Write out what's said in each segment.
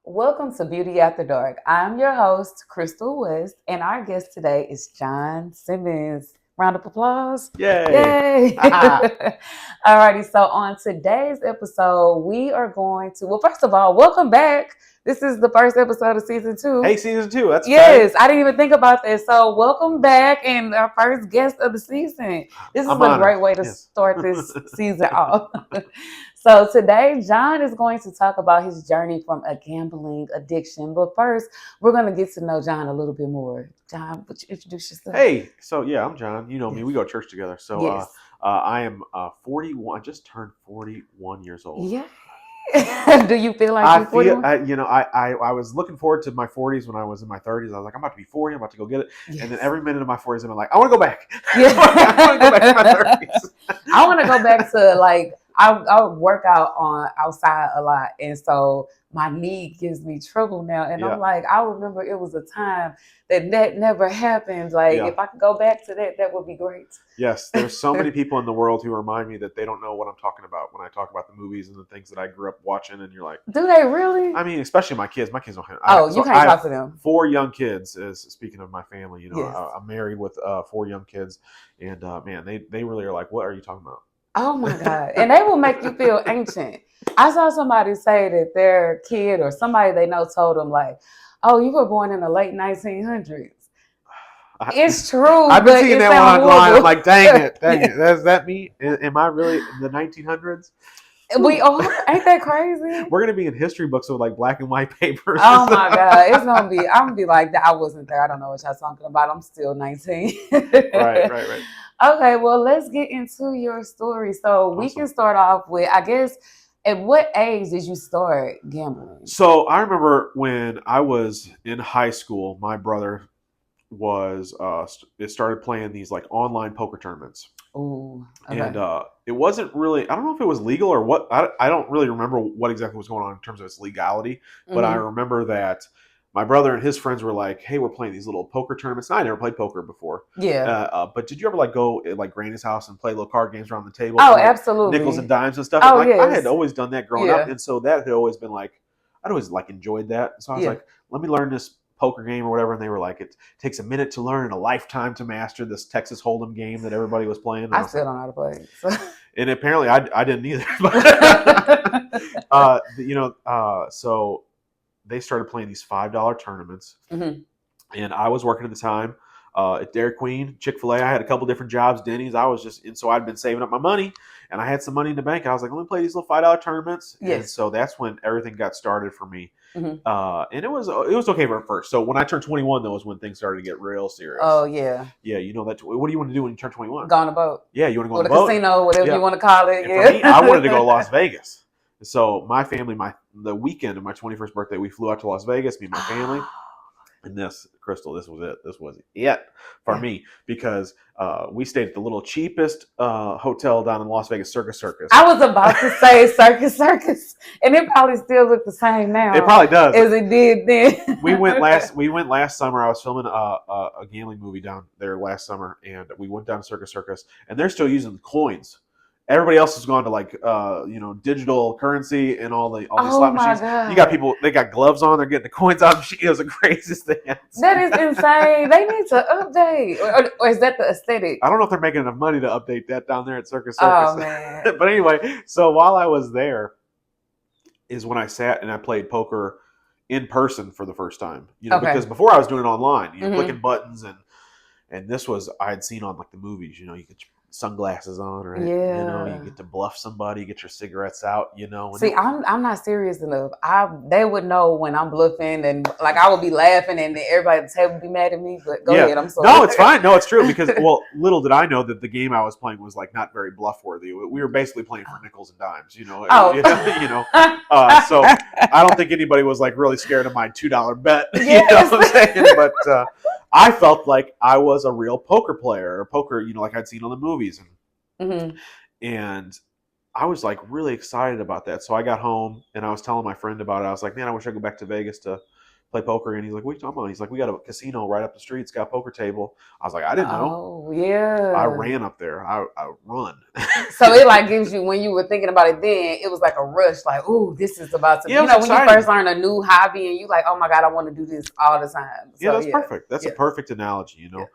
Welcome to Beauty After Dark. I'm your host, Crystal West, and our guest today is John Simmons. Round of applause. Yay. Yay. Alrighty, so on today's episode, we are going to, well, first of all, welcome back. This is the first episode of season two. Hey, season two. That's exciting. Yes, I didn't even think about that. So, welcome back and our first guest of the season. This is I'm a honored. great way to Yes. start this season off. So, today, John is going to talk about his journey from a gambling addiction. But first, we're going to get to know John a little bit more. John, would you introduce yourself? Hey, so yeah, I'm John. You know me. Yes. We go to church together. So Yes. I am 41. I just turned 41 years old. Yeah. Do you feel like I you're feel, 41? I was looking forward to my 40s when I was in my 30s. I was like, I'm about to be 40. I'm about to go get it. Yes. And then every minute of my 40s, I'm like, I want to go back. Yeah. I want to go back to my 30s. I want to go back to I work out on outside a lot, and so my knee gives me trouble now. And Yeah. I'm like, I remember it was a time that never happened. Like Yeah. if I could go back to that, that would be great. Yes, there's so many people in the world who remind me that they don't know what I'm talking about when I talk about the movies and the things that I grew up watching. And you're like, Do they really? I mean, especially my kids. My kids don't have. Oh, you can't I talk have to them. 4 young kids. As speaking of my family, Yes. I'm married with 4 young kids, and man, they really are like, what are you talking about? Oh my God. And they will make you feel ancient. I saw somebody say that their kid or somebody they know told them like, oh, you were born in the late 1900s. It's true. I've been but seeing it that sounds one online. I'm horrible. like, dang it. Is that me? Am I really in the 1900s? We are. Ain't that crazy? We're gonna be in history books with like black and white papers. Oh my God. It's gonna be I'm gonna be like that. I wasn't there. I don't know what y'all talking about. I'm still 19. Right. Okay, well let's get into your story. So we Awesome. can start off with I guess at what age did you start gambling? So I remember when I was in high school, my brother was it started playing these like online poker tournaments. Ooh, okay. And it wasn't really, I don't know if it was legal or what. I don't really remember what exactly was going on in terms of its legality, but I Mhm. remember that my brother and his friends were like, hey, we're playing these little poker tournaments. And I never played poker before. Yeah. But did you ever like go at like Granny's house and play little card games around the table Oh, for like absolutely. nickels and dimes and stuff? Oh, And like I had yes. always done that growing up. Yeah. And so that had always been like, I'd always like enjoyed that. So I was Yeah. like, let me learn this poker game or whatever. And they were like, it takes a minute to learn and a lifetime to master this Texas Hold'em game that everybody was playing. And I was still like, don't know how to play. So. and apparently I didn't either. So they started playing these $5 tournaments, Mhm. and I was working at the time at Dairy Queen, Chick-fil-A. I had a couple different jobs, Denny's. And so I'd been saving up my money, and I had some money in the bank. And I was like, let me play these little $5 tournaments. Yes. And so that's when everything got started for me. Mhm. And it was okay for first. So when I turned 21, though, was when things started to get real serious. Oh yeah. Yeah, you know that. What do you want to do when you turn 21? Go on a boat. Yeah, you want to go Or on the the boat? casino, whatever Yeah. you want to call it. And Yeah. for me, I wanted to go to Las Vegas. So my family, the weekend of my 21st birthday, we flew out to Las Vegas, me and my family. And Crystal, this was it. This was it for me because we stayed at the little cheapest hotel down in Las Vegas, Circus. I was about to say Circus, and it probably still look the same now. It probably does. As it did then. We went last summer. I was filming a gambling movie down there last summer, and we went down to Circus, and they're still using coins. Everybody else has gone to like digital currency and all these slot machines. God. You got people, they got gloves on, they're getting the coins out of the machine. It was the craziest thing. That is insane. They need to update. Or is that the aesthetic? I don't know if they're making enough money to update that down there at Circus. Oh man. But anyway, so while I was there is when I sat and I played poker in person for the first time. Okay. Because before I was doing it online, Mhm. clicking buttons and this was I had seen on like the movies, you get your sunglasses on, right? Yeah. You get to bluff somebody, get your cigarettes out, and See, I'm not serious enough. They would know when I'm bluffing, and like I would be laughing, and then everybody at the table would be mad at me. But go ahead, I'm sorry. No, it's fine. No, it's true because little did I know that the game I was playing was like not very bluff worthy. We were basically playing for nickels and dimes, Oh. So I don't think anybody was like really scared of my $2 bet. Yes. You know what I'm saying? But I felt like I was a real poker player, or poker, like I'd seen on the movies, Mhm. and I was like really excited about that. So I got home and I was telling my friend about it. I was like, man, I wish I could go back to Vegas to play poker. And he's like, what are you talking about? He's like, we got a casino right up the street. It's got a poker table. I was like, I didn't know. Oh, yeah. I ran up there. I run. So it like gives you, when you were thinking about it then, it was like a rush, like, ooh, this is about to, Yeah, you know, when exciting. you first learn a new hobby and you like, oh my God, I want to do this all the time. So, Yeah, that's perfect. That's a perfect analogy, you know. Yeah.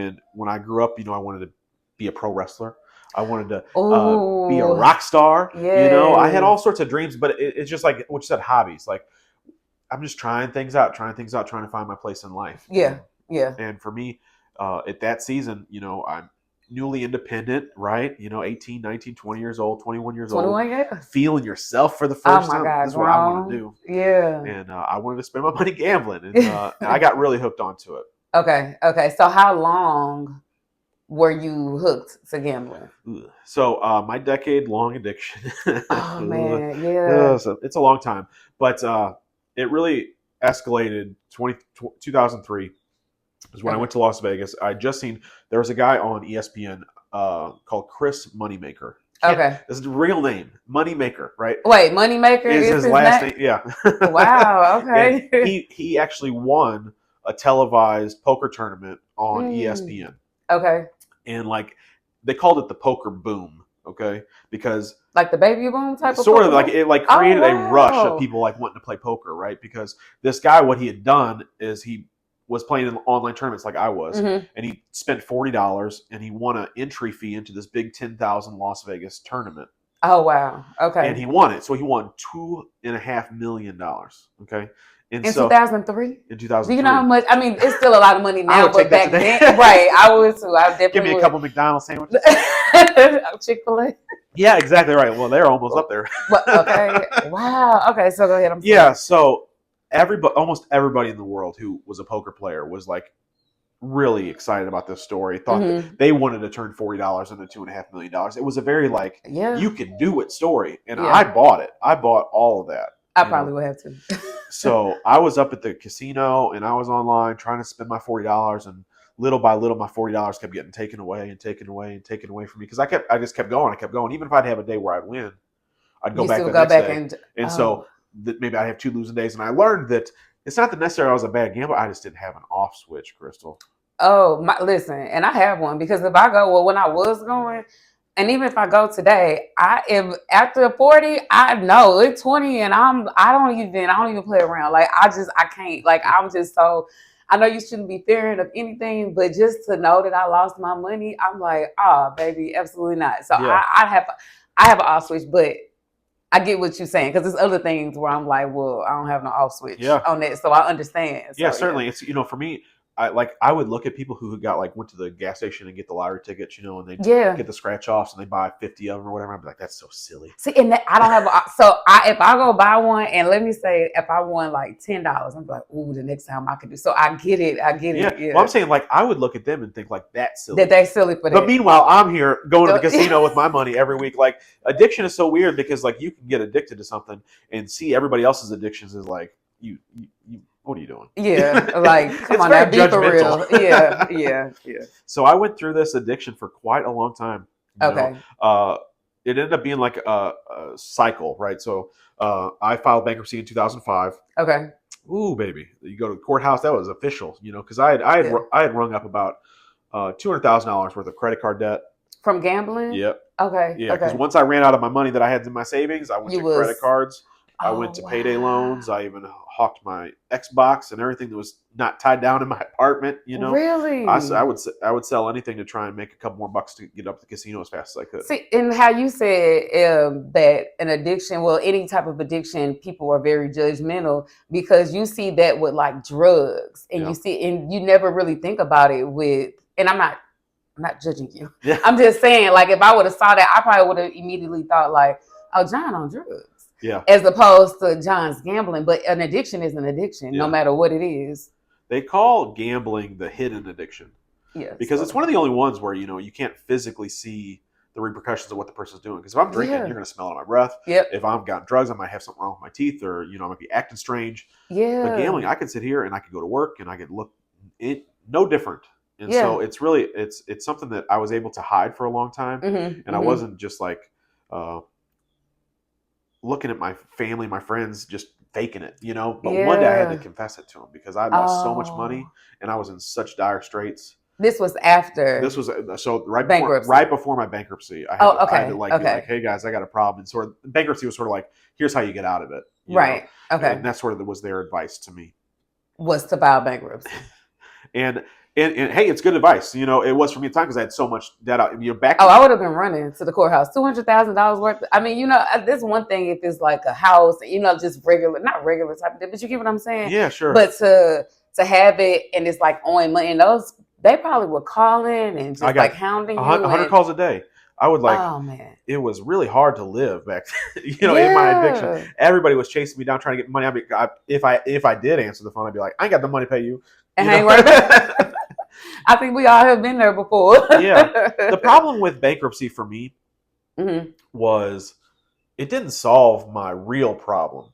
And when I grew up, you know, I wanted to be a pro wrestler. I wanted to be a Ooh. rock star. Yes. You know, I had all sorts of dreams, but it's just like what you said, hobbies. Like I'm just trying things out, trying to find my place in life. Yeah, yeah. And for me, at that season, you know, I'm newly independent, right? You know, 18, 19, 20 years old, 21 years 21, old. yeah. Feeling yourself for the first time. God, This is what I want to do. Yeah. And I wanted to spend my money gambling. And I got really hooked onto it. Okay. So how long were you hooked to gambling? So my decade-long addiction. Oh, man, yeah. It's a long time. But it really escalated 2003 is when I went to Las Vegas. I just seen, there was a guy on ESPN called Chris Moneymaker. Okay. This is the real name, Moneymaker, right? Wait, Moneymaker is his last name? Yeah. Wow. Okay. And he actually won a televised poker tournament on ESPN. Okay. And like they called it the poker boom, okay? Because like the baby boom type of sort poker of like boom? it like created a rush of people like wanting to play poker, right? Because this guy, what he had done is he was playing in online tournaments like I was, and he spent $40 and he won an entry fee into this big 10,000 Las Vegas tournament. Oh wow! Okay. And he won it, so he won $2.5 million. Okay. And in 2003? In 2003. Do you know how much? I mean, it's still a lot of money now, but back then, right? I would too. I definitely give me a couple McDonald's sandwiches. Chick-fil-A. Yeah, exactly right. Well, they're almost up there. Okay. Wow. Okay, so go ahead. I'm sorry. Yeah. So almost everybody in the world who was a poker player was like really excited about this story. Thought that they wanted to turn $40 into $2.5 million. It was a very like you can do it story, and I bought it. I bought all of that. I probably would have to. So I was up at the casino and I was online trying to spend my $40, and little by little my $40 kept getting taken away and taken away and taken away from me because I just kept going. I kept going. Even if I'd have a day where I'd win, I'd go back the next day. And so maybe I'd have 2 losing days. And I learned that it's not that necessarily I was a bad gambler. I just didn't have an off switch, Crystal. Oh, listen, and I have one because if I go, when I was going, and even if I go today, if after 40, I know it's 20 and I don't even play around. Like I can't. Like I'm just so, I know you shouldn't be fearing of anything, but just to know that I lost my money, I'm like, oh baby, absolutely not. So I have an off switch, but I get what you're saying because there's other things where I'm like, well, I don't have no off switch on that, so I understand. So, certainly. It's for me. I would look at people who went to the gas station and get the lottery tickets, and they get the scratch offs and they buy 50 of them or whatever. I'd be like, that's so silly. See, and I don't have if I go buy one and let me say if I won like $10, I'm like, ooh, the next time I could do. So I get it. Yeah. Well, I'm saying like I would look at them and think like that's silly. That they're silly for that. But meanwhile, I'm here going to the casino with my money every week. Like addiction is so weird because like you can get addicted to something and see everybody else's addictions as like you. What are you doing? Yeah, like come on, now, be for real. Yeah. So I went through this addiction for quite a long time. Okay. It ended up being like a cycle, right? So I filed bankruptcy in 2005. Okay. Ooh, baby, you go to the courthouse. That was official, because I had rung up about $200,000 worth of credit card debt from gambling. Yep. Okay. Yeah, because once I ran out of my money that I had in my savings, I went to credit cards. I went to payday loans. I even hawked my Xbox and everything that was not tied down in my apartment. Really? I would sell anything to try and make a couple more bucks to get up to the casino as fast as I could. See, and how you said that an addiction, well, any type of addiction, people are very judgmental because you see that with like drugs, and you never really think about it with. And I'm not judging you. Yeah. I'm just saying, like, if I would have saw that, I probably would have immediately thought like, oh, John on drugs. Yeah. As opposed to John's gambling. But an addiction is an addiction, no matter what it is. They call gambling the hidden addiction. Yeah. Because it's one of the only ones where, you can't physically see the repercussions of what the person's doing. Because if I'm drinking, you're going to smell it on my breath. Yep. If I've got drugs, I might have something wrong with my teeth or, I might be acting strange. Yeah. But gambling, I could sit here and I could go to work and I could look no different. And so it's really, it's something that I was able to hide for a long time. Mm-hmm. And I wasn't just like, looking at my family, my friends, just faking it, you know. But one day I had to Yeah. confess it to him because I lost so much money Oh. and I was in such dire straits. This was after This was so bankruptcy. right before my bankruptcy. Oh, I had to okay. like be like, Okay. hey guys, I got a problem. And sort of bankruptcy was sort of like, here's how you get out of it, you know. Right. Okay. And that sort of was their advice to me. Was to file bankruptcy. And hey, it's good advice. You know, it was for me at the time because I had so much debt out. You know, back. Oh, I would have been running to the courthouse. $200,000 worth. I mean, you know, this one thing if it's like a house, you know, just regular, not regular type of debt, but you get what I'm saying. Yeah, sure. But to have it and it's like owing money, and those they probably were calling and just like hounding you. 100 calls a day. I would like. Oh man, it was really hard to live back then. You know, in my addiction, everybody was chasing me down trying to get money. If I did answer the phone, I'd be like, I ain't got the money to pay you. And hang right back. I think we all have been there before. Yeah. The problem with bankruptcy for me was it didn't solve my real problem.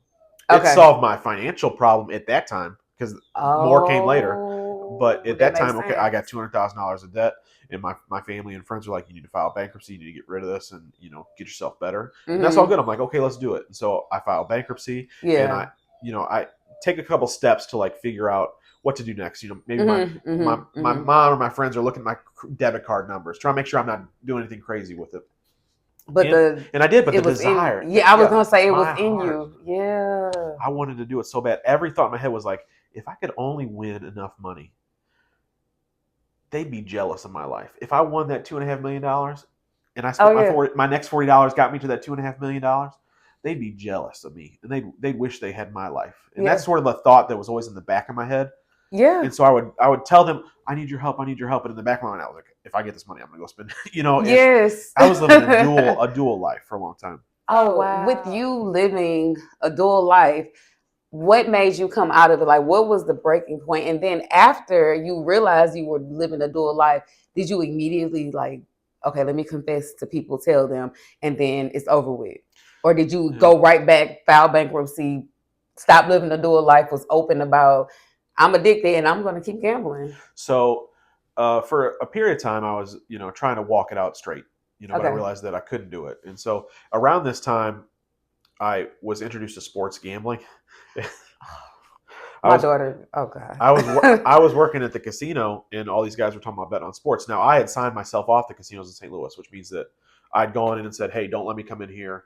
It solved my financial problem at that time because more came later. But at that time, okay, I got $200,000 of debt, and my family and friends were like, "You need to file bankruptcy. You need to get rid of this, and you know, get yourself better." And that's all good. I'm like, "Okay, let's do it." And so I filed bankruptcy, and I take a couple steps to like figure out what to do next. You know, maybe my mom or my friends are looking at my debit card numbers, trying to make sure I'm not doing anything crazy with it. But and I did, but the desire. I was gonna say it was in you. Yeah, I wanted to do it so bad. Every thought in my head was like, if I could only win enough money, they'd be jealous of my life. If I won that $2.5 million, and I spent my next $40 got me to that $2.5 million, they'd be jealous of me, and they'd wish they had my life. And that's sort of the thought that was always in the back of my head. Yeah. And so I would tell them, I need your help. And in the back of my mind, I was like, if I get this money, I'm gonna go spend it. You know. Yes. I was living a dual life for a long time. Oh wow. With you living a dual life, what made you come out of it? Like, what was the breaking point? And then after you realized you were living a dual life, did you immediately like, okay, let me confess to people, tell them, and then it's over with? Or did you go right back, file bankruptcy, stop living a dual life, was open about, I'm addicted and I'm going to keep gambling? So for a period of time, I was, you know, trying to walk it out straight, you know, but I realized that I couldn't do it. And so around this time, I was introduced to sports gambling. My daughter, oh God. I was working at the casino, and all these guys were talking about betting on sports. Now, I had signed myself off the casinos in St. Louis, which means that I'd gone in and said, hey, don't let me come in here.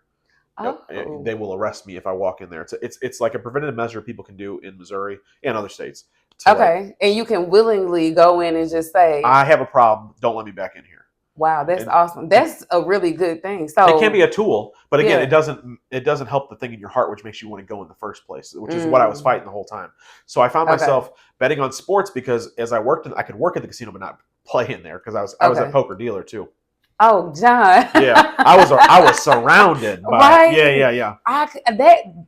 Oh. They will arrest me if I walk in there. It's like a preventative measure people can do in Missouri and other states. Okay, and you can willingly go in and just say, I have a problem. Don't let me back in here. Wow, that's awesome. That's a really good thing. So it can be a tool, but again, it doesn't help the thing in your heart, which makes you want to go in the first place, which is what I was fighting the whole time. So I found myself betting on sports because as I worked, I could work at the casino but not play in there because I was a poker dealer too. Oh, John. Yeah, I was surrounded by yeah.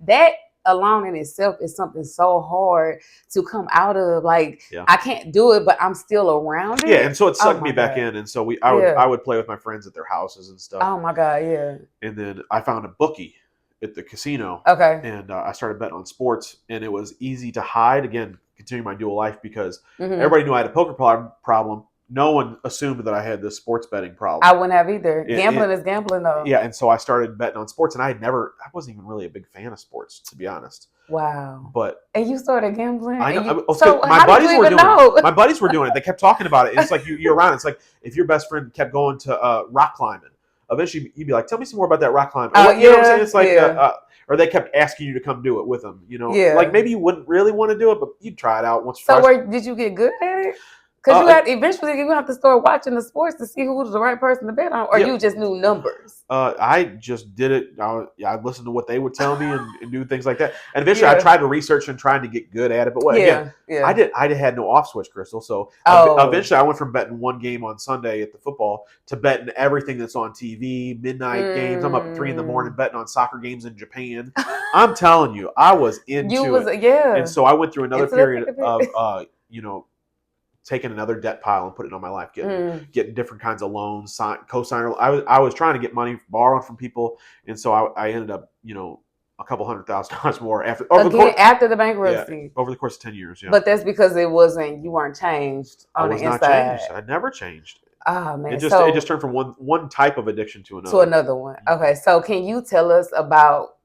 That alone in itself is something so hard to come out of. Like I can't do it, but I'm still around it. Yeah, and so it sucked me back in, and so I would play with my friends at their houses and stuff. Oh my God, yeah. And then I found a bookie at the casino. Okay. And I started betting on sports, and it was easy to hide. Again, continue my dual life because everybody knew I had a poker problem. No one assumed that I had this sports betting problem. I wouldn't have either. Gambling is gambling, though. Yeah, and so I started betting on sports, and I wasn't even really a big fan of sports, to be honest. Wow. And you started gambling? I know. My buddies were doing it. They kept talking about it. It's like you're around. It's like if your best friend kept going to rock climbing, eventually you'd be like, tell me some more about that rock climbing. You know what I'm saying? It's like, or they kept asking you to come do it with them. You know, like maybe you wouldn't really want to do it, but you'd try it out once. Did you get good at it? Because eventually you have to start watching the sports to see who was the right person to bet on, or you just knew numbers. I just did it. I listened to what they would tell me and do things like that. And eventually, I tried to research and trying to get good at it. But I had no off switch, Crystal. So eventually, I went from betting one game on Sunday at the football to betting everything that's on TV, midnight games. I'm up at 3 a.m. betting on soccer games in Japan. I'm telling you, I was into it. Yeah. And so I went through another period of taking another debt pile and putting it on my life, getting different kinds of loans, co-signer. I was trying to get money borrowed from people, and so I ended up, a couple $100,000 more after the bankruptcy. Over the course of 10 years, yeah. But that's because you weren't changed on the inside. I was not changed. I never changed. Oh man, it just turned from one type of addiction to another. To another one. Okay, so can you tell us about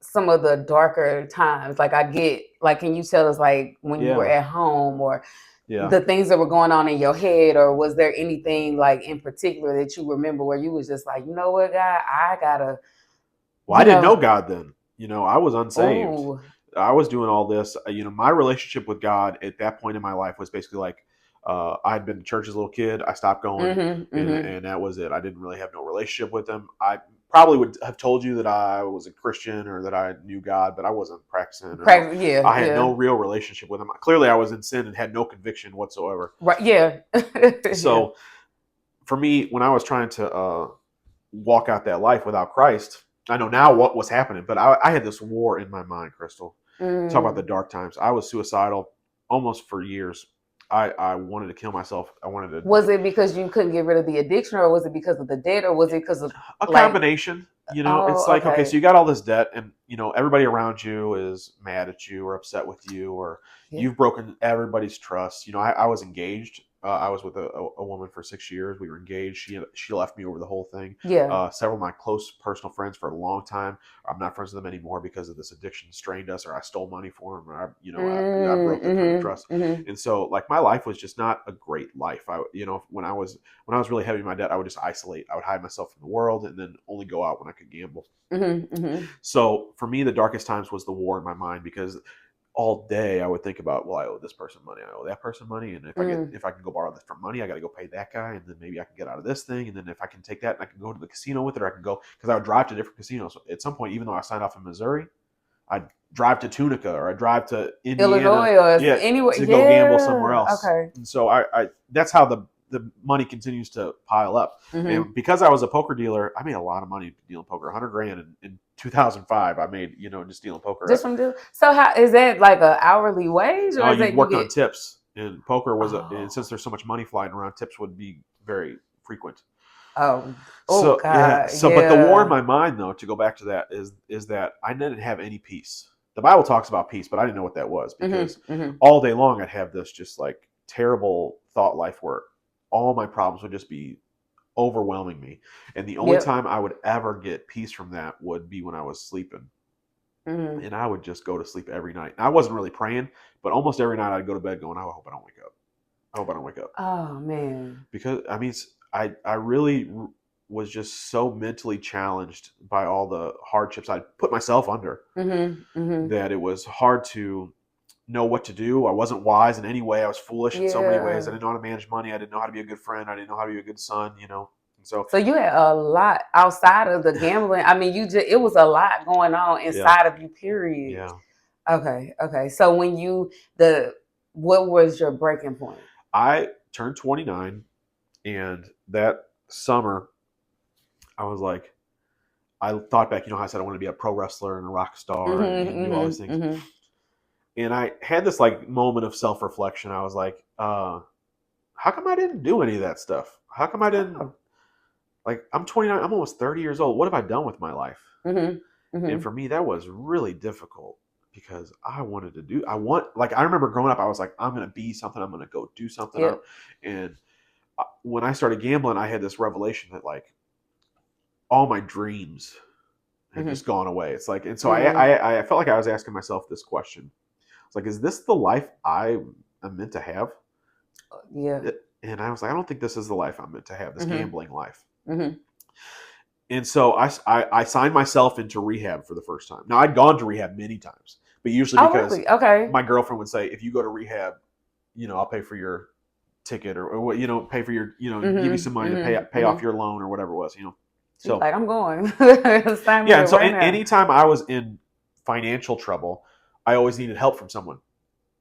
some of the darker times? Like I get, like, can you tell us like when you were Yeah. at home or Yeah. the things that were going on in your head, or was there anything like in particular that you remember where you was just like, you know what, God, I gotta. Well, I didn't know God then. I was unsaved. Ooh. I was doing all this. My relationship with God at that point in my life was basically like I had been to church as a little kid. I stopped going, and that was it. I didn't really have no relationship with Him. I probably would have told you that I was a Christian or that I knew God, but I wasn't practicing. I had no real relationship with Him. Clearly, I was in sin and had no conviction whatsoever. Right. Yeah. So, for me, when I was trying to walk out that life without Christ, I know now what was happening, but I had this war in my mind, Crystal. Talk about the dark times. I was suicidal almost for years. I wanted to kill myself. I wanted to. Was it because you couldn't get rid of the addiction, or was it because of the debt, or was it because of a combination? It's like, okay, so you got all this debt, and everybody around you is mad at you or upset with you, or you've broken everybody's trust. I was engaged. I was with a woman for 6 years. We were engaged. She left me over the whole thing. Yeah. Several of my close personal friends for a long time. I'm not friends with them anymore because of this addiction strained us, or I stole money for them, or I broke the kind of trust. And so, like, my life was just not a great life. When I was really heavy in my debt, I would just isolate. I would hide myself from the world, and then only go out when I could gamble. So for me, the darkest times was the war in my mind, because all day I would think about, well, I owe this person money, I owe that person money, and if I can go borrow this from money, I got to go pay that guy, and then maybe I can get out of this thing, and then if I can take that and I can go to the casino with it, or I can go, because I would drive to different casinos. At some point, even though I signed off in Missouri, I'd drive to Tunica, or I'd drive to Indiana, Illinois, or anywhere to go gamble somewhere else. Okay. And so I that's how the money continues to pile up. And because I was a poker dealer, I made a lot of money dealing poker. $100,000 in 2005. I made, just dealing poker. Just from so how is that, like an hourly wage, or is you that worked on tips? And poker was and since there's so much money flying around, tips would be very frequent. God. But the war in my mind, though, to go back to that, is that I didn't have any peace. The Bible talks about peace, but I didn't know what that was, because all day long I'd have this just like terrible thought life where all my problems would just be overwhelming me. And the only time I would ever get peace from that would be when I was sleeping. And I would just go to sleep every night. And I wasn't really praying, but almost every night I'd go to bed going, oh, I hope I don't wake up. I hope I don't wake up. Oh, man. Because, I really was just so mentally challenged by all the hardships I'd put myself under, that it was hard to know what to do. I wasn't wise in any way. I was foolish in so many ways. I didn't know how to manage money. I didn't know how to be a good friend. I didn't know how to be a good son, And so you had a lot outside of the gambling. It was a lot going on inside of you, period. Yeah. Okay. So what was your breaking point? I turned 29, and that summer I was like, I thought back, how I said I want to be a pro wrestler and a rock star and do all these things. And I had this like moment of self-reflection. I was like, how come I didn't do any of that stuff? How come I didn't, like, I'm 29, I'm almost 30 years old. What have I done with my life? And for me, that was really difficult, because I remember growing up, I was like, I'm going to be something. I'm going to go do something. And when I started gambling, I had this revelation that like all my dreams had just gone away. It's like, and so I felt like I was asking myself this question. It's like, is this the life I am meant to have? Yeah. And I was like, I don't think this is the life I'm meant to have, this gambling life. And so I signed myself into rehab for the first time. Now, I'd gone to rehab many times, but usually because my girlfriend would say, if you go to rehab, I'll pay for your ticket, or pay for your, give you some money to pay off your loan or whatever it was, So like, I'm going. And so anytime I was in financial trouble, I always needed help from someone,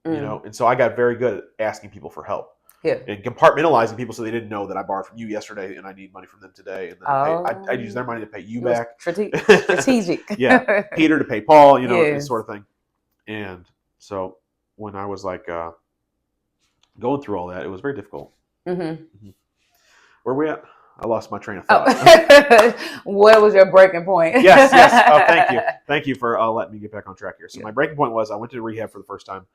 and so I got very good at asking people for help. And compartmentalizing people so they didn't know that I borrowed from you yesterday and I need money from them today. And then I'd use their money to pay you back. Strategic. Peter to pay Paul, this sort of thing. And so when I was like going through all that, it was very difficult. Where are we at? I lost my train of thought. What was your breaking point? Yes. Oh, thank you. Thank you for letting me get back on track here. So my breaking point was I went to rehab for the first time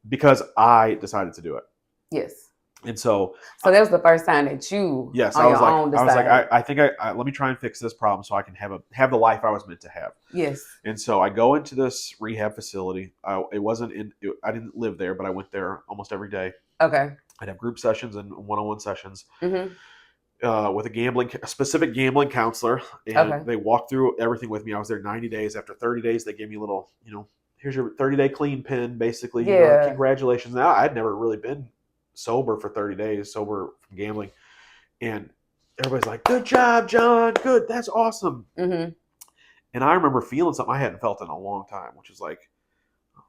because I decided to do it. Yes. And so that was the first time that you, yes, on your own, decided. I think let me try and fix this problem so I can have the life I was meant to have. Yes. And so I go into this rehab facility. I didn't live there, but I went there almost every day. Okay. I'd have group sessions and one-on-one sessions with a specific gambling counselor, and they walked through everything with me. I was there 90 days. After 30 days, they gave me a little, here's your 30-day clean pin, basically. Congratulations. Now, I'd never really been sober for 30 days, sober from gambling. And everybody's like, good job, John. Good. That's awesome. And I remember feeling something I hadn't felt in a long time, which is like,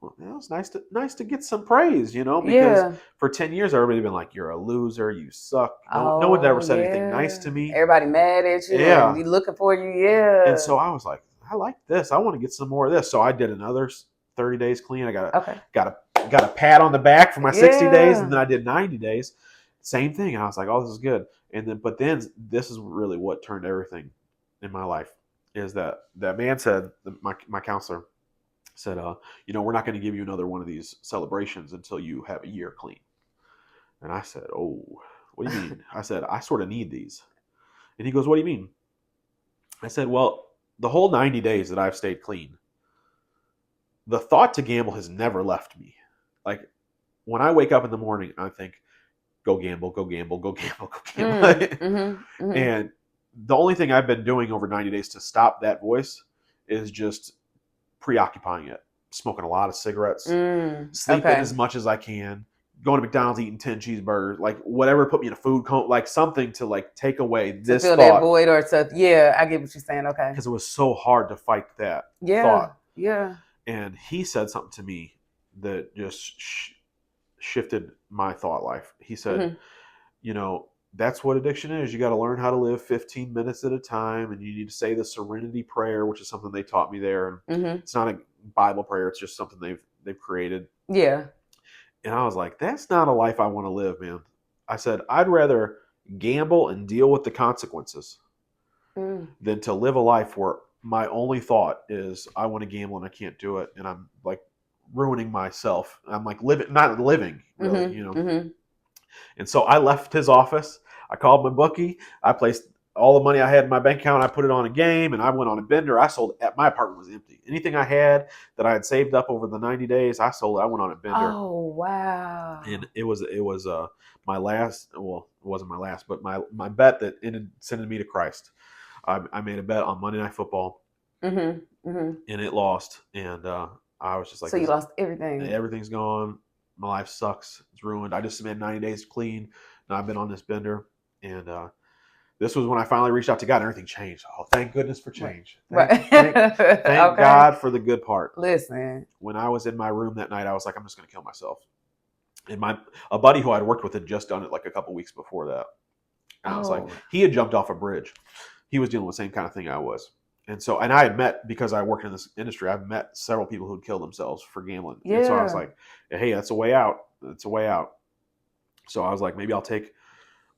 oh, it was nice to get some praise, because for 10 years, everybody had been like, you're a loser. You suck. No one's ever said anything nice to me. Everybody mad at you. Yeah. And looking for you. Yeah. And so I was like, I like this. I want to get some more of this. So I did another 30 days clean. I got a pat on the back for my 60 days, and then I did 90 days. Same thing. And I was like, oh, this is good. But then this is really what turned everything in my life, is that man said, my counselor said, we're not going to give you another one of these celebrations until you have a year clean. And I said, oh, what do you mean? I said, I sort of need these. And he goes, what do you mean? I said, well, the whole 90 days that I've stayed clean, the thought to gamble has never left me. Like, when I wake up in the morning, I think, go gamble, go gamble, go gamble, go gamble. And the only thing I've been doing over 90 days to stop that voice is just preoccupying it. Smoking a lot of cigarettes, sleeping as much as I can, going to McDonald's, eating 10 cheeseburgers, like whatever put me in a food coma, like something to like take away this to fill thought. That void, or to, I get what you're saying. Okay. Because it was so hard to fight that thought. Yeah. And he said something to me that just shifted my thought life. He said, that's what addiction is. You got to learn how to live 15 minutes at a time, and you need to say the serenity prayer, which is something they taught me there. And it's not a Bible prayer. It's just something they've created. Yeah. And I was like, that's not a life I want to live, man. I said, I'd rather gamble and deal with the consequences than to live a life where my only thought is I want to gamble and I can't do it. And I'm like ruining myself. I'm like not living really, And so I left his office. I called my bookie. I placed all the money I had in my bank account. I put it on a game, and I went on a bender. I sold. My apartment was empty. Anything I had that I had saved up over the 90 days, I sold it. I went on a bender. Oh, wow. And it was my last. Well, it wasn't my last, but my bet that ended sending me to Christ. I made a bet on Monday Night Football, and it lost. And I was just like, so you lost everything. Everything's gone. My life sucks. It's ruined. I just spent 90 days clean. Now I've been on this bender. And this was when I finally reached out to God and everything changed. Oh, thank goodness for change. Thank God for the good part. Listen. When I was in my room that night, I was like, I'm just going to kill myself. And a buddy who I'd worked with had just done it like a couple weeks before that. And I was like, he had jumped off a bridge. He was dealing with the same kind of thing I was. And I had met, because I worked in this industry, I've met several people who'd killed themselves for gambling. Yeah. And so I was like, hey, that's a way out. That's a way out. So I was like, maybe I'll take,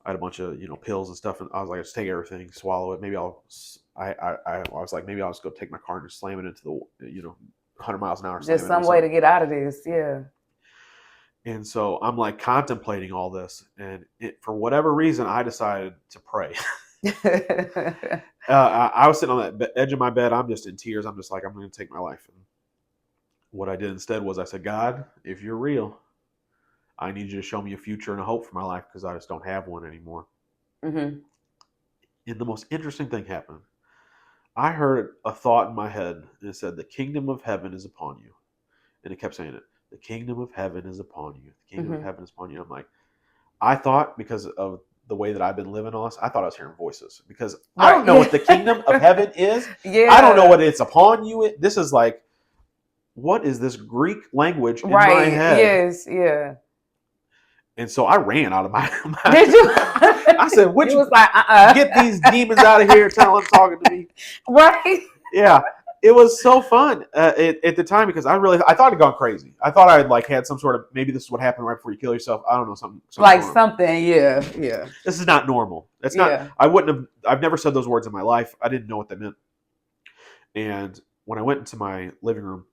I had a bunch of, pills and stuff. And I was like, just take everything, swallow it. Maybe I was like, maybe I'll just go take my car and just slam it into the, 100 miles an hour. Just some way to get out of this. Yeah. And so I'm like contemplating all this. And for whatever reason, I decided to pray. I was sitting on that edge of my bed. I'm just in tears. I'm just like, I'm going to take my life. And what I did instead was I said, God, if you're real, I need you to show me a future and a hope for my life, because I just don't have one anymore. And the most interesting thing happened. I heard a thought in my head, and it said, the kingdom of heaven is upon you. And it kept saying it. The kingdom of heaven is upon you. The kingdom of heaven is upon you. I'm like, I thought, because of the way that I've been living all this, I thought I was hearing voices, because I don't know what the kingdom of heaven is. Yeah. I don't know what it's upon you. This is like, what is this Greek language in my head? Yes, yeah. And so I ran out of my Did you? I said, "Which was like, get these demons out of here! Tell them talking to me." Right? Yeah, it was so fun at the time, because I thought I'd gone crazy. I thought I had had some sort of, maybe this is what happened right before you kill yourself. I don't know, something like something. Yeah, yeah. This is not normal. It's not. Yeah. I've never said those words in my life. I didn't know what they meant. And when I went into my living room,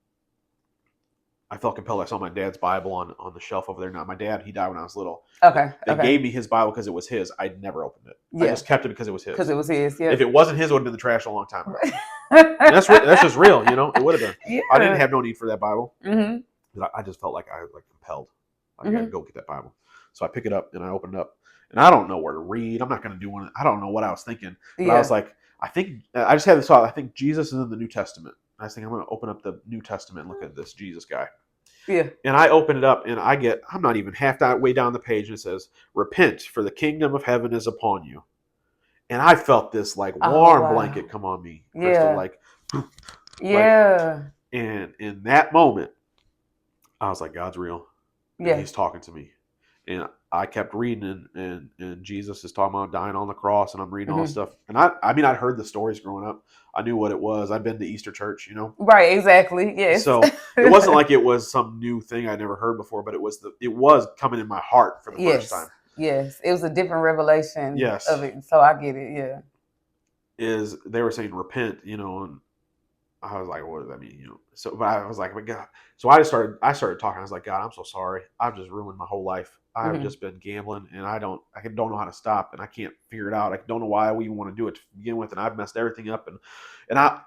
I felt compelled. I saw my dad's Bible on the shelf over there. Now, my dad, he died when I was little. Okay. They gave me his Bible because it was his. I'd never opened it. Yeah. I just kept it because it was his. Because it was his, yeah. If it wasn't his, it would have been in the trash a long time ago. That's just real, you know? It would have been. Yeah. I didn't have no need for that Bible. Mm-hmm. I just felt like I was like compelled. Like I had to go get that Bible. So I pick it up and I open it up. And I don't know where to read. I'm not going to do one. I don't know what I was thinking. But I was like, I just had this thought. I think Jesus is in the New Testament. I was thinking I'm going to open up the New Testament and look at this Jesus guy. Yeah. And I open it up and I'm not even half that way down the page, and it says, "Repent, for the kingdom of heaven is upon you." And I felt this like warm blanket come on me, Crystal. Like, yeah. And in that moment, I was like, God's real. Yeah. And he's talking to me. And I kept reading, and Jesus is talking about dying on the cross, and I'm reading all this stuff. And I'd heard the stories growing up. I knew what it was. I'd been to Easter church, you know? Right, exactly. Yes. So it wasn't like it was some new thing I'd never heard before, but it was coming in my heart for the first time. Yes. It was a different revelation of it. So I get it, yeah. They were saying repent, you know, and I was like, what does that mean? You know, so but I was like, but God. So I started talking. I was like, God, I'm so sorry. I've just ruined my whole life. I've just been gambling, and I don't know how to stop, and I can't figure it out. I don't know why we want to do it to begin with, and I've messed everything up. And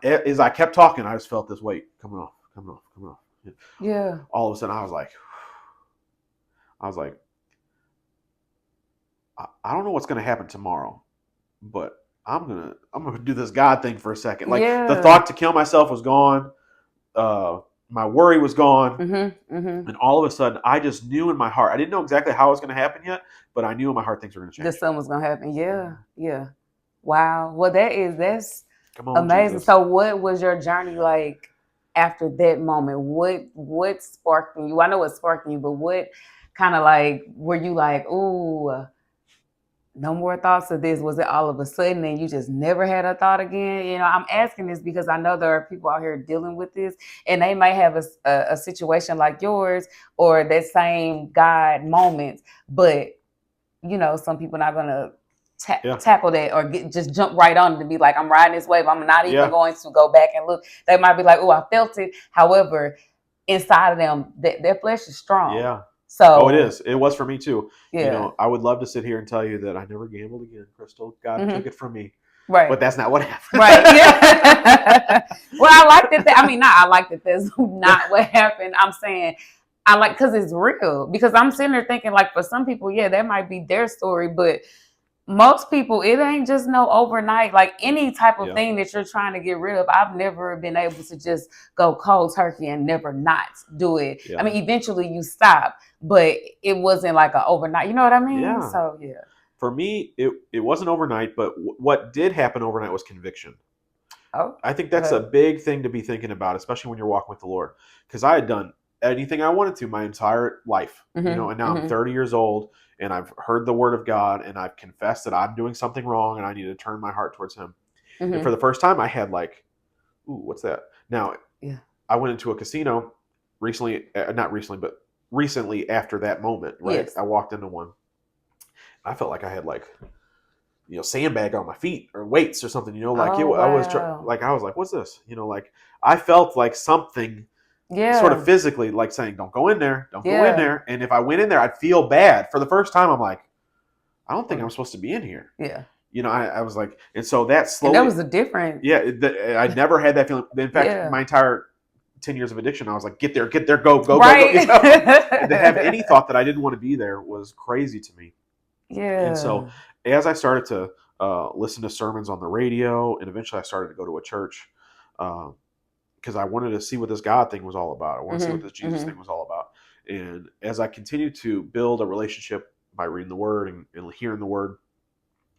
as I kept talking, I just felt this weight coming off. Yeah. All of a sudden, I was like, I don't know what's going to happen tomorrow, but I'm gonna do this God thing for a second. Like the thought to kill myself was gone. My worry was gone. And all of a sudden, I just knew in my heart. I didn't know exactly how it was going to happen yet, but I knew in my heart things were going to change. That something was going to happen. Yeah. Wow. Well, that's Come on, amazing. Jesus. So what was your journey like after that moment? What sparked in you? I know what sparked in you, but what kind of like, were you like, ooh, no more thoughts of this? Was it all of a sudden and you just never had a thought again? You know, I'm asking this because I know there are people out here dealing with this, and they might have a situation like yours or that same God moments, but you know, some people not gonna tackle that or just jump right on it and be like, I'm riding this wave. I'm not even going to go back and look. They might be like, oh, I felt it. However, inside of them, their flesh is strong. Yeah. So it is. It was for me too. Yeah. You know, I would love to sit here and tell you that I never gambled again, Crystal. God took it from me. Right. But that's not what happened. Right. Yeah. Well, I like that. I like that that's not what happened. I'm saying I like, because it's real. Because I'm sitting there thinking, like, for some people, yeah, that might be their story, but most people, it ain't just no overnight, like any type of thing that you're trying to get rid of. I've never been able to just go cold turkey and never not do it. Yeah. I mean, eventually you stop, but it wasn't like an overnight. You know what I mean? Yeah. So, yeah. For me, it wasn't overnight, but what did happen overnight was conviction. Oh, I think that's a big thing to be thinking about, especially when you're walking with the Lord. Because I had done anything I wanted to my entire life, you know, and now I'm 30 years old. And I've heard the word of God, and I've confessed that I'm doing something wrong, and I need to turn my heart towards Him. And for the first time, I had like, ooh, what's that? Now, I went into a casino recently, not recently, but recently after that moment, right? Yes. I walked into one. I felt like I had like, you know, sandbag on my feet or weights or something, you know, like I was like, what's this? You know, like I felt like something. Yeah. Sort of physically, like saying, don't go in there, don't go in there. And if I went in there, I'd feel bad. For the first time, I'm like, I don't think I'm supposed to be in here. Yeah. You know, I was like, and so that slowly. And that was a different. Yeah. I never had that feeling. In fact, my entire 10 years of addiction, I was like, get there, go. Right. You know? And to have any thought that I didn't want to be there was crazy to me. Yeah. And so as I started to listen to sermons on the radio, and eventually I started to go to a church, because I wanted to see what this God thing was all about. I wanted to see what this Jesus thing was all about. And as I continued to build a relationship by reading the Word and hearing the Word,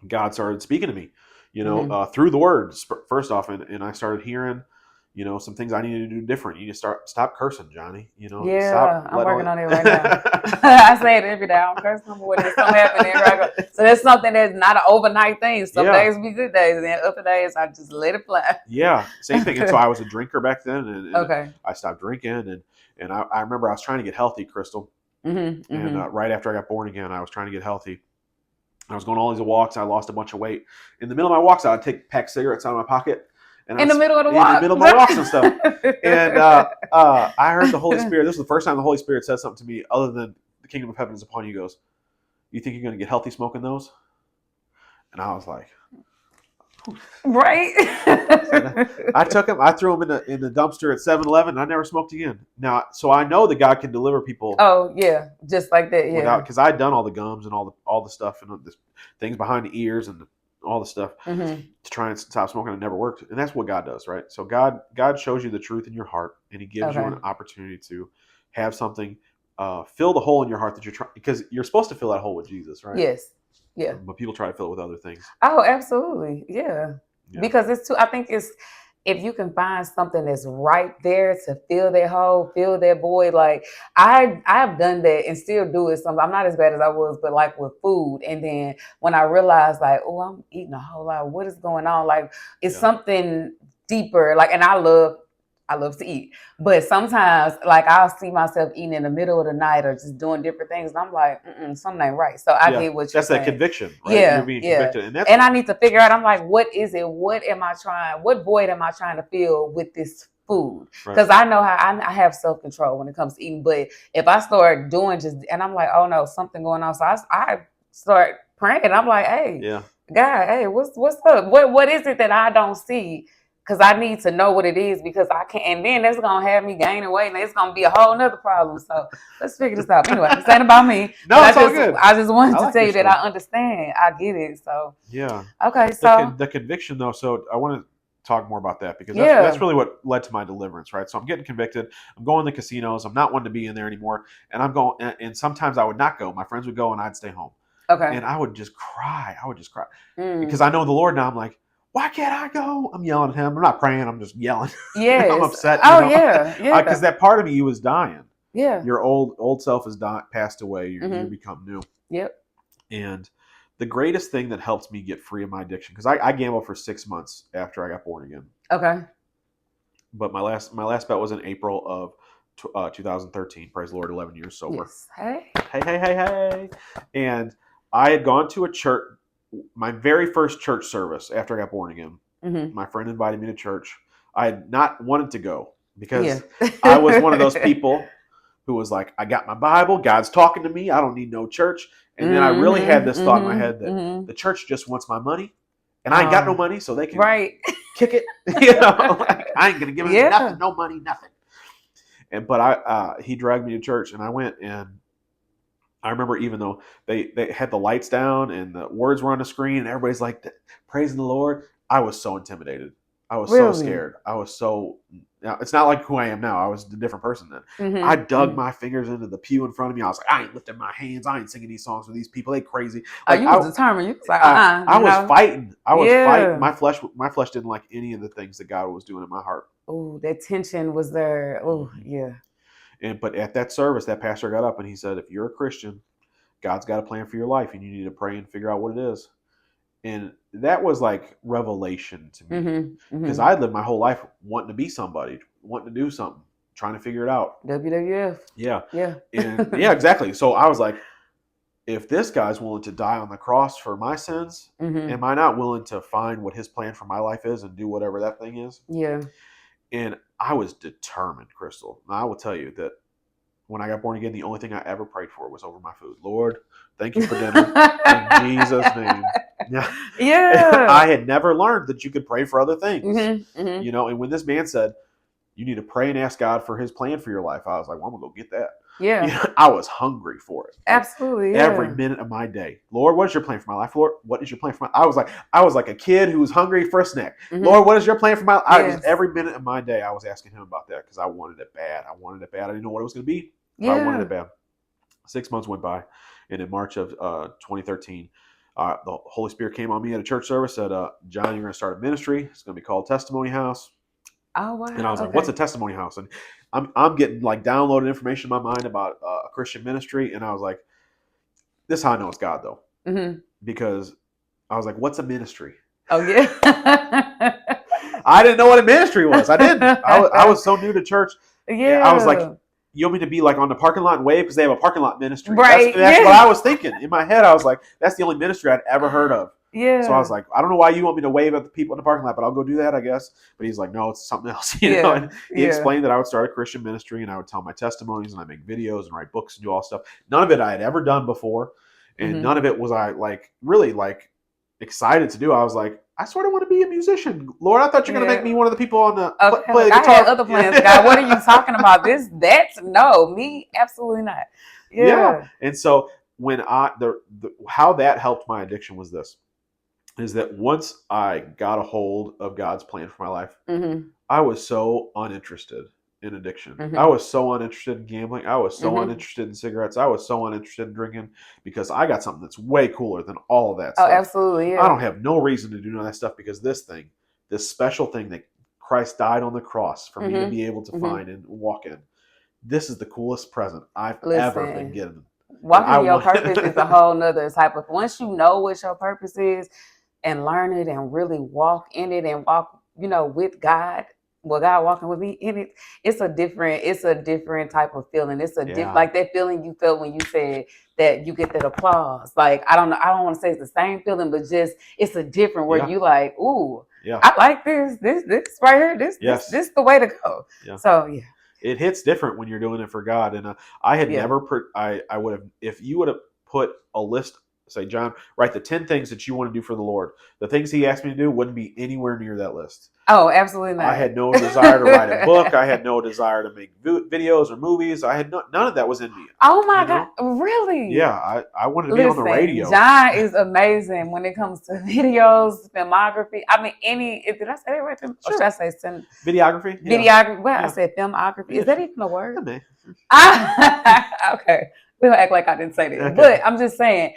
God started speaking to me, you know, through the Word, first off. And I started hearing, you know, some things I needed to do different. You need to stop cursing, Johnny. You know, I'm working on it right now. I say it every day. I don't curse no more. There's something happening. Right? So that's something that's not an overnight thing. Some days be good days, and then other days I just let it fly. Yeah, same thing. And so I was a drinker back then, and I stopped drinking, and I remember I was trying to get healthy, Crystal. And right after I got born again, I was trying to get healthy. I was going on all these walks. I lost a bunch of weight. In the middle of my walks, I would take pack cigarettes out of my pocket. And in the middle of the walk. In the middle of my walks and stuff. And I heard the Holy Spirit. This was the first time the Holy Spirit said something to me other than the kingdom of heaven is upon you. He goes, you think you're going to get healthy smoking those? And I was like, right. I took him. I threw him in the dumpster at 7-Eleven. I never smoked again. Now, so I know that God can deliver people. Oh yeah, just like that. Yeah. Because I'd done all the gums and all the stuff and the things behind the ears and all the stuff to try and stop smoking. It never worked, and that's what God does, right? So God shows you the truth in your heart, and He gives you an opportunity to have something fill the hole in your heart that you're trying, because you're supposed to fill that hole with Jesus, right? Yes. Yeah. But people try to fill it with other things. Oh, absolutely. Yeah. Because it's too, I think it's, if you can find something that's right there to fill that hole, fill that void. Like I've done that and still do it. I'm not as bad as I was, but like with food. And then when I realized like, oh, I'm eating a whole lot. What is going on? Like it's something deeper. Like, and I love to eat, but sometimes like I'll see myself eating in the middle of the night or just doing different things, and I'm like, something ain't right. So I get what you're saying. That's that conviction, right? Yeah, you're being convicted, and I need to figure out. I'm like, what is it? What void am I trying to fill with this food? Because I know how I have self control when it comes to eating, but if I start doing and I'm like, oh no, something going on. So I start praying. I'm like, hey, God, hey, what's up? What is it that I don't see? Because I need to know what it is, because I can't, and then that's gonna have me gaining weight, and it's gonna be a whole nother problem. So let's figure this out. Anyway, this ain't about me. No, it's all good. I just wanted to tell you that I understand. I get it. So okay. So the conviction, though. So I want to talk more about that, because that's really what led to my deliverance, right? So I'm getting convicted. I'm going to casinos. I'm not wanting to be in there anymore, and I'm going. And sometimes I would not go. My friends would go, and I'd stay home. Okay. And I would just cry. Because I know the Lord now. I'm like, why can't I go? I'm yelling at him. I'm not praying. I'm just yelling. Yeah. I'm upset. Yeah. Because that part of me, you was dying. Yeah. Your old self is passed away. You become new. Yep. And the greatest thing that helped me get free of my addiction, because I gambled for 6 months after I got born again. Okay. But my last bet was in April of 2013. Praise the Lord, 11 years sober. Yes. Hey. And I had gone to a church. My very first church service after I got born again, my friend invited me to church. I had not wanted to go because I was one of those people who was like, I got my Bible, God's talking to me, I don't need no church. And then I really had this thought in my head that the church just wants my money, and I ain't got no money, so they can kick it. Like, I ain't gonna give them nothing, no money, nothing. But he dragged me to church, and I went, and I remember, even though they had the lights down and the words were on the screen and everybody's like praising the Lord, I was so intimidated. I was so scared. I was so, it's not like who I am now. I was a different person then. I dug my fingers into the pew in front of me. I was like, I ain't lifting my hands. I ain't singing these songs with these people. They crazy. Like, you was determined. You was like, I was fighting. I was fighting. My flesh didn't like any of the things that God was doing in my heart. Oh, that tension was there. Oh, yeah. But at that service, that pastor got up and he said, if you're a Christian, God's got a plan for your life, and you need to pray and figure out what it is. And that was like revelation to me, because I lived my whole life wanting to be somebody, wanting to do something, trying to figure it out. WWF. Yeah. And exactly. So I was like, if this guy's willing to die on the cross for my sins, am I not willing to find what his plan for my life is and do whatever that thing is? Yeah. And I was determined, Crystal. And I will tell you that when I got born again, the only thing I ever prayed for was over my food. Lord, thank you for dinner. In Jesus' name. Yeah. I had never learned that you could pray for other things. You know, and when this man said, you need to pray and ask God for his plan for your life, I was like, well, I'm going to go get that. Yeah. You know, I was hungry for it. Absolutely. Every minute of my day. Lord, what is your plan for my life? Lord, what is your plan for my life? I was like a kid who was hungry for a snack. Lord, what is your plan for my life? Every minute of my day, I was asking him about that, because I wanted it bad. I didn't know what it was going to be. I wanted it bad. 6 months went by, and in March of 2013, the Holy Spirit came on me at a church service, said, John, you're going to start a ministry. It's going to be called Testimony House. Oh, wow. And I was like, what's a testimony house? And I'm getting like downloaded information in my mind about a Christian ministry. And I was like, this is how I know it's God, though. Because I was like, what's a ministry? Oh, yeah. I didn't know what a ministry was. I didn't. I was so new to church. Yeah. I was like, you want me to be like on the parking lot and wave because they have a parking lot ministry? Right. That's what I was thinking. In my head, I was like, that's the only ministry I'd ever heard of. Yeah. So I was like, I don't know why you want me to wave at the people in the parking lot, but I'll go do that, I guess. But he's like, no, it's something else. Yeah. And he explained that I would start a Christian ministry and I would tell my testimonies and I make videos and write books and do all stuff. None of it I had ever done before. And none of it was I like really like excited to do. I was like, I sort of want to be a musician. Lord, I thought you're going to make me one of the people on the play the guitar. I had other plans, God. What are you talking about? Me, absolutely not. Yeah. And so when how that helped my addiction was this, is that once I got a hold of God's plan for my life, I was so uninterested in addiction. I was so uninterested in gambling. I was so uninterested in cigarettes. I was so uninterested in drinking because I got something that's way cooler than all of that stuff. Oh, absolutely. Yeah. I don't have no reason to do none of that stuff because this special thing that Christ died on the cross for me to be able to find and walk in, this is the coolest present I've ever been given. Walking in your purpose is a whole nother type of, once you know what your purpose is and learn it and really walk in it and walk, with God, God walking with me in it, it's a different type of feeling. It's like that feeling you felt when you said that you get that applause. Like, I don't want to say it's the same feeling, but just, it's a different where you like, ooh, I like this right here. This the way to go. Yeah. So yeah. It hits different when you're doing it for God. And I had never I would have, if you would have put a list, say, John, write the 10 things that you want to do for the Lord. The things he asked me to do wouldn't be anywhere near that list. Oh, absolutely not. I had no desire to write a book. I had no desire to make videos or movies. I had none of that was in me. Oh my God. Really? Yeah. I wanted to be on the radio. John is amazing when it comes to videos, filmography. I mean, did I say that right? Sure. Or should I say videography? Videography. Well, I said filmography. Is that even a word? Yeah, okay. We'll act like I didn't say that. Okay. But I'm just saying,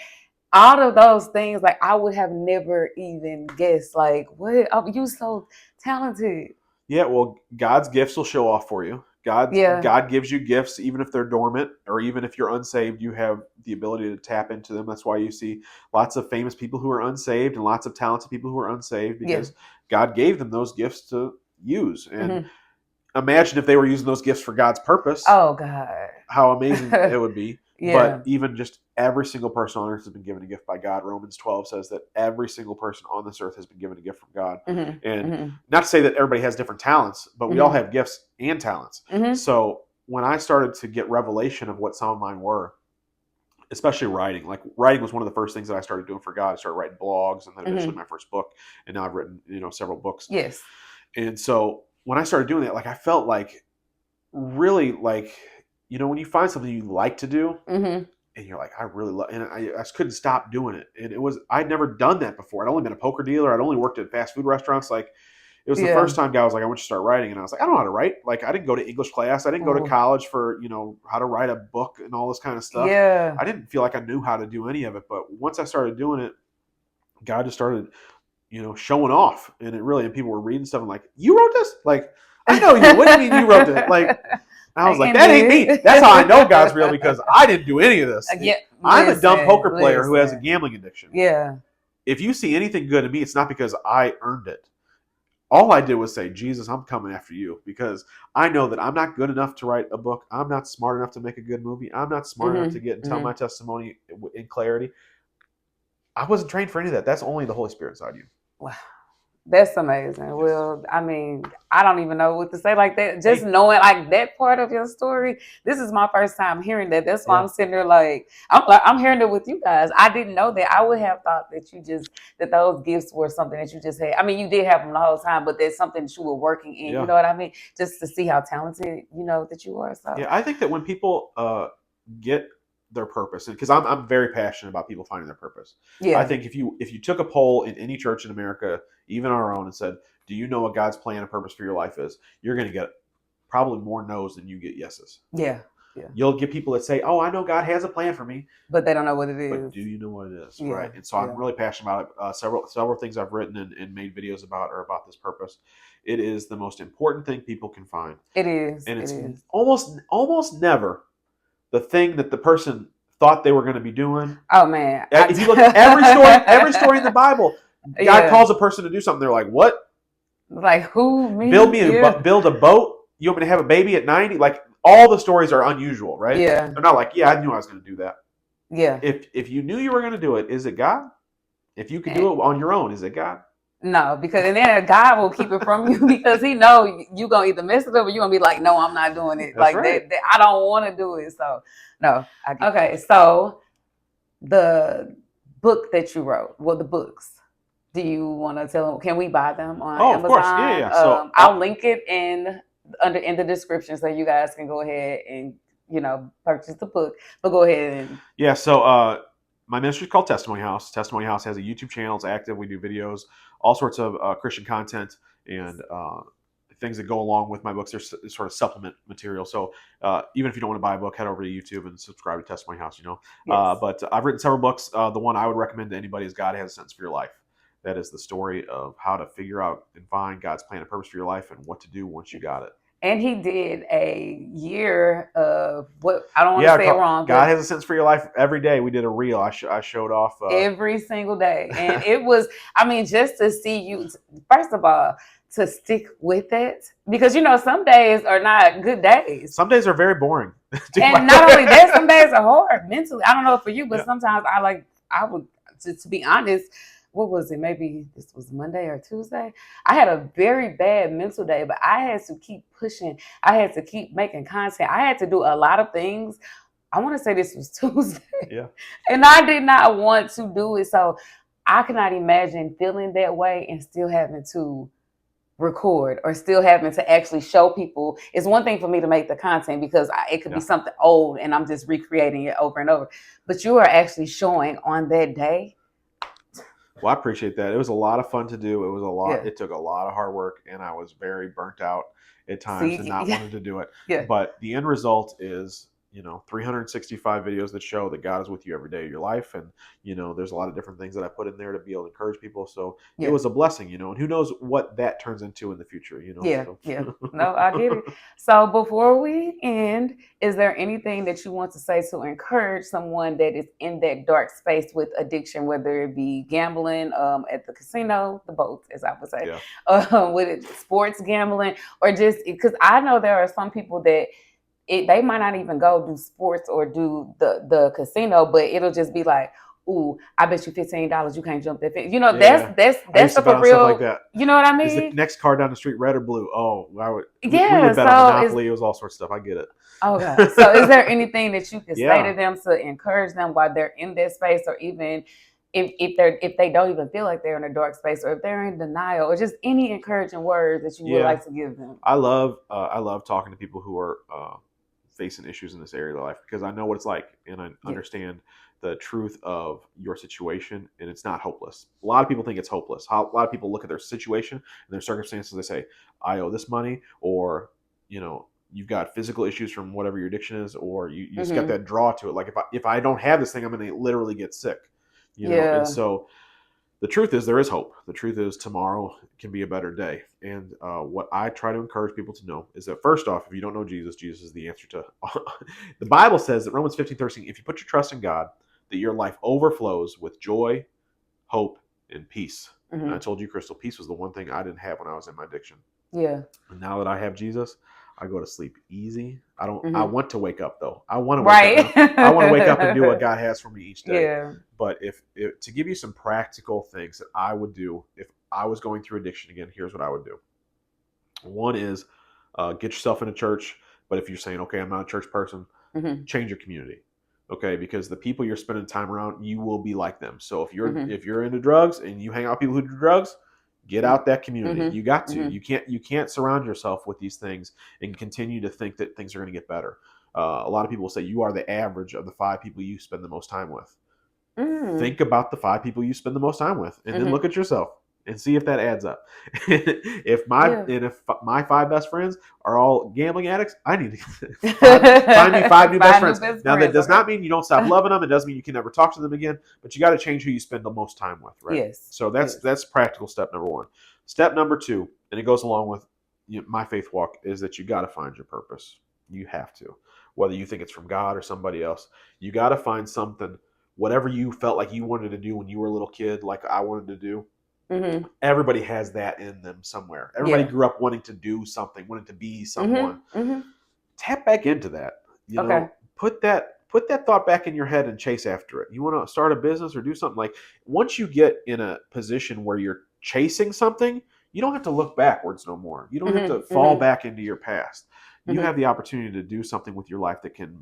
all of those things, like, I would have never even guessed, like, what? Oh, you so talented. Yeah, well, God's gifts will show off for you. God gives you gifts, even if they're dormant, or even if you're unsaved, you have the ability to tap into them. That's why you see lots of famous people who are unsaved and lots of talented people who are unsaved, because God gave them those gifts to use. And imagine if they were using those gifts for God's purpose. Oh, God. How amazing it would be. But even just every single person on earth has been given a gift by God. Romans 12 says that every single person on this earth has been given a gift from God. And not to say that everybody has different talents, but we all have gifts and talents. So when I started to get revelation of what some of mine were, especially writing, like writing was one of the first things that I started doing for God. I started writing blogs and then eventually my first book. And now I've written, several books. Yes. And so when I started doing that, like, I felt like really like, when you find something you like to do and you're like, I really love, and I just couldn't stop doing it. And I'd never done that before. I'd only been a poker dealer. I'd only worked at fast food restaurants. Like, it was the first time guy was like, I want you to start writing. And I was like, I don't know how to write. Like, I didn't go to English class. I didn't go to college for, how to write a book and all this kind of stuff. Yeah. I didn't feel like I knew how to do any of it. But once I started doing it, God just started, showing off. And people were reading stuff and like, you wrote this? Like, I know you. What do you mean you wrote it? Like, I was like, that ain't me. That's how I know God's real, because I didn't do any of this. I'm a dumb poker player who has a gambling addiction. Yeah. If you see anything good in me, it's not because I earned it. All I did was say, Jesus, I'm coming after you, because I know that I'm not good enough to write a book. I'm not smart enough to make a good movie. I'm not smart enough to get and tell my testimony in clarity. I wasn't trained for any of that. That's only the Holy Spirit inside you. Wow. That's amazing. Yes. Well, I mean, I don't even know what to say like that. Just knowing like that part of your story, this is my first time hearing that. That's why I'm sitting there like, I'm hearing it with you guys. I didn't know that. I would have thought that those gifts were something that you just had. I mean, you did have them the whole time, but there's something that you were working in. You know what I mean? Just to see how talented, that you are. So yeah, I think that when people get their purpose, and because I'm very passionate about people finding their purpose. Yeah. I think if you took a poll in any church in America, even our own, and said, do you know what God's plan and purpose for your life is? You're going to get probably more no's than you get yeses. Yeah. Yeah. You'll get people that say, oh, I know God has a plan for me. But they don't know what it is. But do you know what it is? Yeah. Right. And so I'm really passionate about it. Several things I've written and made videos about are about this purpose. It is the most important thing people can find. It is. And it's almost never the thing that the person thought they were going to be doing. Oh man! If you look at every story in the Bible, God calls a person to do something. They're like, "What? Like who? Me? Build a boat? You want me to have a baby at 90?" Like all the stories are unusual, right? Yeah. They're not like, "Yeah, I knew I was going to do that." Yeah. If you knew you were going to do it, is it God? If you could do it on your own, is it God? No, because and then God will keep it from you because He know you gonna either mess it up or you gonna be like, no, I'm not doing it. That's Like right. that I don't want to do it. So no, okay. So the book that you wrote, well, the books. Do you want to tell them? Can we buy them on Oh, of course. Yeah, Amazon? yeah. So, I'll link it in the description so you guys can go ahead and purchase the book. But go ahead and yeah. So, my ministry is called Testimony House. Testimony House has a YouTube channel. It's active. We do videos, all sorts of Christian content, and things that go along with my books. There's sort of supplement material. So even if you don't want to buy a book, head over to YouTube and subscribe to Testimony House. yes. But I've written several books. The one I would recommend to anybody is God Has a Sense for Your Life. That is the story of how to figure out and find God's plan and purpose for your life and what to do once you got it. And he did a year of what I don't want to say it wrong. God Has a Sense for Your Life. Every day we did a reel. I showed off every single day, and it was. I mean, just to see you. First of all, to stick with it because some days are not good days. Some days are very boring. And not only that, some days are hard mentally. I don't know for you, but sometimes I would to be honest. What was it? Maybe this was Monday or Tuesday. I had a very bad mental day, but I had to keep pushing. I had to keep making content. I had to do a lot of things. I want to say this was Tuesday. Yeah. And I did not want to do it. So I cannot imagine feeling that way and still having to record or still having to actually show people. It's one thing for me to make the content because it could be something old and I'm just recreating it over and over. But you are actually showing on that day. Well, I appreciate that. It was a lot of fun to do. It was a lot. Yeah. It took a lot of hard work, and I was very burnt out at times and not wanting to do it. Yeah. But the end result is, 365 videos that show that God is with you every day of your life, and there's a lot of different things that I put in there to be able to encourage people. So it was a blessing, and who knows what that turns into in the future, Yeah, so. yeah. No, I get it. So before we end, is there anything that you want to say to encourage someone that is in that dark space with addiction, whether it be gambling at the casino, the boats, as I would say, with it, sports gambling, or just because I know there are some people that they might not even go do sports or do the casino, but it'll just be like, ooh, I bet you $15 you can't jump that fence. That's the for real. Like that. You know what I mean? Is the next car down the street red or blue? Oh, I would. Yeah, we would bet on Monopoly. It was all sorts of stuff. I get it. Okay. So is there anything that you could say to them to encourage them while they're in that space, or even if they don't even feel like they're in a dark space, or if they're in denial, or just any encouraging words that you would like to give them? I love talking to people who are facing issues in this area of life because I know what it's like and I understand the truth of your situation, and it's not hopeless. A lot of people think it's hopeless. A lot of people look at their situation and their circumstances. They say, I owe this money, or, you've got physical issues from whatever your addiction is, or you just got that draw to it. Like if I don't have this thing, I'm going to literally get sick, And so the truth is there is hope. The truth is tomorrow can be a better day. And what I try to encourage people to know is that first off, if you don't know Jesus, Jesus is the answer to the Bible says that Romans 15:13, if you put your trust in God, that your life overflows with joy, hope, and peace. And I told you, Crystal, peace was the one thing I didn't have when I was in my addiction. Yeah. And now that I have Jesus, I go to sleep easy. I don't. I want to wake up though. I want to wake up. I want to wake up and do what God has for me each day. Yeah. But if to give you some practical things that I would do if I was going through addiction again, here's what I would do. One is get yourself in a church. But if you're saying, okay, I'm not a church person, change your community. Okay, because the people you're spending time around, you will be like them. So if you're into drugs and you hang out with people who do drugs, get out that community. You got to. You can't surround yourself with these things and continue to think that things are going to get better. A lot of people will say you are the average of the 5 people you spend the most time with. Think about the 5 people you spend the most time with, and then look at yourself and see if that adds up. if my 5 best friends are all gambling addicts, I need to find me 5 new best friends. Now that does not mean you don't stop loving them. It doesn't mean you can never talk to them again, but you got to change who you spend the most time with, right? Yes. So that's practical step number 1. Step number 2, and it goes along with my faith walk, is that you got to find your purpose. You have to, whether you think it's from God or somebody else. You got to find something, whatever you felt like you wanted to do when you were a little kid, like I wanted to do. Everybody has that in them somewhere. Everybody grew up wanting to do something, wanting to be someone. Tap back into that. Put put that thought back in your head and chase after it. You want to start a business or do something, like once you get in a position where you're chasing something, you don't have to look backwards no more. You don't have to fall back into your past. You have the opportunity to do something with your life that can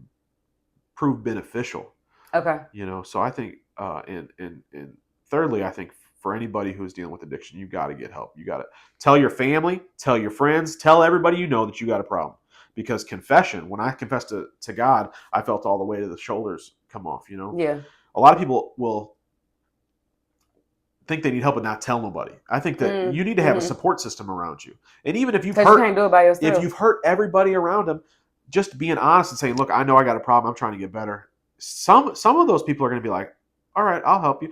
prove beneficial. Okay. So I think, and thirdly, I think for anybody who's dealing with addiction, you got to get help. You got to tell your family, tell your friends, tell everybody you know that you got a problem. Because confession, when I confessed to God, I felt all the weight of the shoulders come off. Yeah. A lot of people will think they need help and not tell nobody. I think that you need to have a support system around you. And even if you've hurt, you can't do it by yourself. if you've hurt everybody around them, just being honest and saying, look, I know I got a problem. I'm trying to get better. Some of those people are going to be like, all right, I'll help you.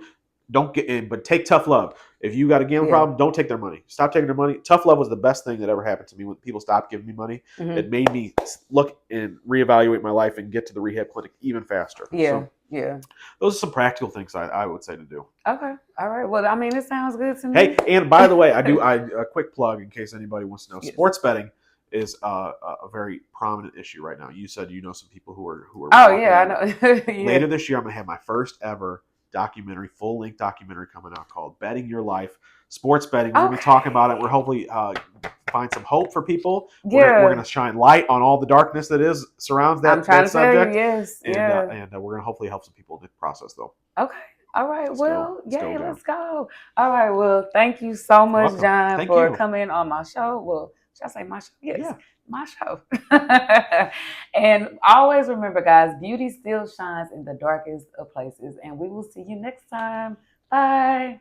Don't get in, but take tough love. If you got a gambling problem, don't take their money. Stop taking their money. Tough love was the best thing that ever happened to me when people stopped giving me money. It made me look and reevaluate my life and get to the rehab clinic even faster. Yeah. Those are some practical things I would say to do. Okay. All right. Well, I mean, it sounds good to me. Hey, and by the way, a quick plug in case anybody wants to know. Yes. Sports betting is a very prominent issue right now. You said you know some people who are. Oh yeah, I know. Later this year, I'm gonna have my first ever full-length documentary coming out called "Betting Your Life." Sports betting. We're gonna be talking about it. We're hopefully find some hope for people. Yeah. We're gonna shine light on all the darkness that surrounds that subject. Yes. And we're gonna hopefully help some people in the process, though. Okay. All right. Let's go. All right. Well, thank you so much, John, for coming on my show. Well, should I say my show? Yes. Yeah. My show. And always remember, guys, beauty still shines in the darkest of places. And we will see you next time. Bye.